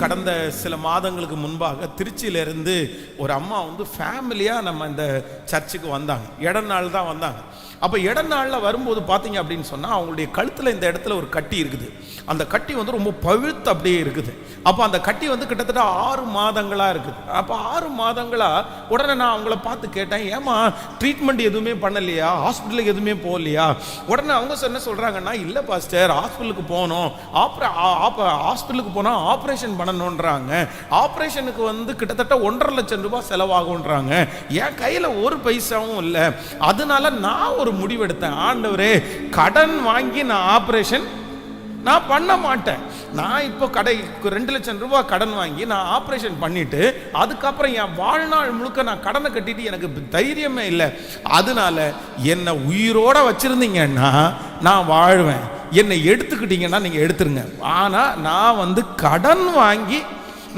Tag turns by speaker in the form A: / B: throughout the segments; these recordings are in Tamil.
A: கடந்த சில மாதங்களுக்கு முன்பாக திருச்சியிலிருந்து ஒரு அம்மா ஃபேமிலியாக நம்ம இந்த சர்ச்சுக்கு வந்தாங்க. இடநாள் தான் வந்தாங்க. அப்போ இடநாளில் வரும்போது பார்த்தீங்க அப்படின்னு சொன்னால் அவங்களுடைய கழுத்தில் இந்த இடத்துல ஒரு கட்டி இருக்குது. அந்த கட்டி ரொம்ப பழுத்து அப்படியே இருக்குது. அப்போ அந்த கட்டி கிட்டத்தட்ட 6 மாதங்களாக இருக்குது. அப்போ 6 மாதங்களாக உடனே நான் அவங்கள பார்த்து கேட்டேன், ஏமா ட்ரீட்மெண்ட் எதுவுமே பண்ணலையா, ஹாஸ்பிட்டலுக்கு எதுவுமே போகலையா? உடனே அவங்க என்ன சொல்கிறாங்கன்னா, இல்லை பாஸ்டர், ஹாஸ்பிட்டலுக்கு போகணும், ஹாஸ்பிட்டலுக்கு போனால் ஆப்ரேஷன் பண்ணணுன்றாங்க. ஆப்ரேஷனுக்கு கிட்டத்தட்ட 1.5 லட்சம் ரூபாய் செலவாகுன்றாங்க. என் கையில் ஒரு பைசாவும் இல்லை. அதனால நான் ஒரு முடிவெடுத்தேன், ஆண்டவரே, கடன் வாங்கி நான் ஆப்ரேஷன் நான் பண்ண மாட்டேன். நான் இப்போ 2 லட்சம் ரூபாய் கடன் வாங்கி நான் ஆப்ரேஷன் பண்ணிட்டு அதுக்கப்புறம் என் வாழ்நாள் முழுக்க நான் கடனை கட்டிட்டு எனக்கு தைரியமே இல்லை. அதனால என்னை உயிரோட வச்சிருந்தீங்கன்னா நான் வாழ்வேன், என்னை எடுத்துக்கிட்டீங்கன்னா நீங்கள் எடுத்துருங்க. ஆனால் நான் கடன் வாங்கி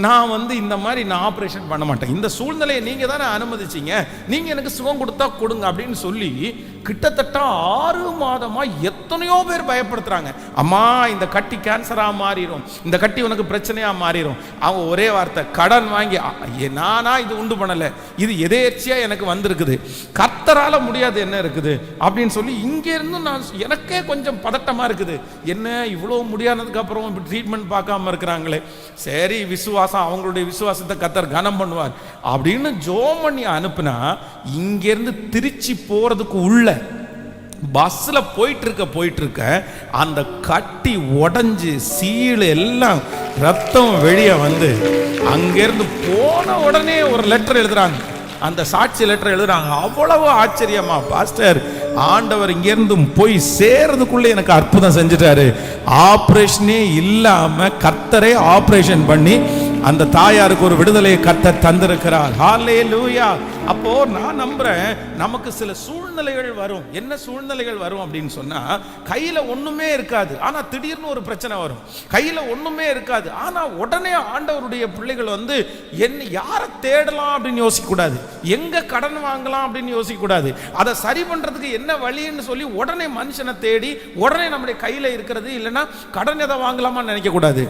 A: நான் இந்த மாதிரி நான் ஆப்ரேஷன் பண்ண மாட்டேன். இந்த சூழ்நிலையை நீங்கள் தானே அனுமதிச்சிங்க, நீங்கள் எனக்கு சுகம் கொடுத்தா கொடுங்க அப்படின்னு சொல்லி கிட்டத்தட்ட 6 மாதமாக எத்தனையோ பேர் பயப்படுத்துகிறாங்க. அம்மா, இந்த கட்டி கேன்சராக மாறிடும், இந்த கட்டி உனக்கு பிரச்சனையாக மாறிடும். அவங்க ஒரே வார்த்தை, கடன் வாங்கி. நானா இது உண்டு பண்ணலை, இது எதேர்ச்சியாக எனக்கு வந்திருக்குது, கர்த்தரால முடியாது என்ன இருக்குது அப்படின்னு சொல்லி இங்கேருந்து நான் எனக்கே கொஞ்சம் பதட்டமாக இருக்குது. என்ன இவ்வளோ முடியாததுக்கு அப்புறம் இப்படி ட்ரீட்மெண்ட் பார்க்காம இருக்கிறாங்களே, சரி விசுவாசம், அவங்களுடைய விசுவாசத்தை கர்த்தர் கனம் பண்ணுவார் அப்படின்னு ஜோம் பண்ணி அனுப்புனா, இங்கேருந்து திருச்சி போகிறதுக்கு உள்ள பஸ்ல போயிட்டு இருக்க அந்த கட்டி உடைஞ்சு சீழ் எல்லாம் ரத்தம் வெளியே அங்கிருந்து போன உடனே ஒரு லெட்டர் எழுதுறாங்க, அந்த சாட்சி லெட்டர் எழுதுறாங்க. அவ்வளவு ஆச்சரியமா, பாஸ்டர், ஆண்டவர் இங்கிருந்து போய் சேர்றதுக்குள்ள எனக்கு அற்புதம் செஞ்சுட்டாரு. ஆபரேஷனே இல்லாம கர்த்தரே ஆபரேஷன் பண்ணி அந்த தாயாருக்கு ஒரு விடுதலையை கர்த்தர் தந்திருக்கிறார். ஹல்லேலூயா. அப்போ நான் நம்புறேன், நமக்கு சில சூழ்நிலைகள் வரும். என்ன சூழ்நிலைகள் வரும் அப்படின்னு சொன்னா, கையில ஒண்ணுமே இருக்காது, ஆனா திடீர்னு ஒரு பிரச்சனை வரும். கையில ஒண்ணுமே இருக்காது, ஆனா உடனே ஆண்டவருடைய பிள்ளைகள் என்ன யாரை தேடலாம் அப்படின்னு யோசிக்க கூடாது, எங்க கடன் வாங்கலாம் அப்படின்னு யோசிக்க கூடாது, அதை சரி பண்றதுக்கு என்ன வழின்னு சொல்லி உடனே மனுஷனை தேடி உடனே நம்முடைய கையில இருக்கிறது இல்லைன்னா கடன் எதை வாங்கலாமான்னு நினைக்க கூடாது.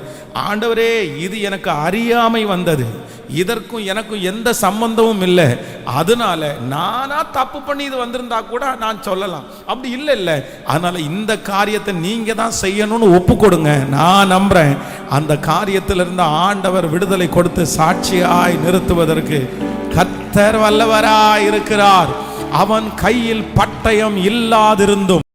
A: ஆண்டவரே, இது எனக்கு அறியாமை வந்தது, இதற்கும் எனக்கும் எந்த சம்பந்தமும் இல்லை, அதனால நானா தப்பு பண்ணி இது வந்திருந்தா கூட நான் சொல்லலாம், அப்படி இல்லை. அதனால இந்த காரியத்தை நீங்க தான் செய்யணும்னு ஒப்பு கொடுங்க. நான் நம்புறேன், அந்த காரியத்திலிருந்து ஆண்டவர் விடுதலை கொடுத்து சாட்சியாய் நிறுத்துவதற்கு கர்த்தர் வல்லவராய் இருக்கிறார். அவன் கையில் பட்டயம் இல்லாதிருந்தும்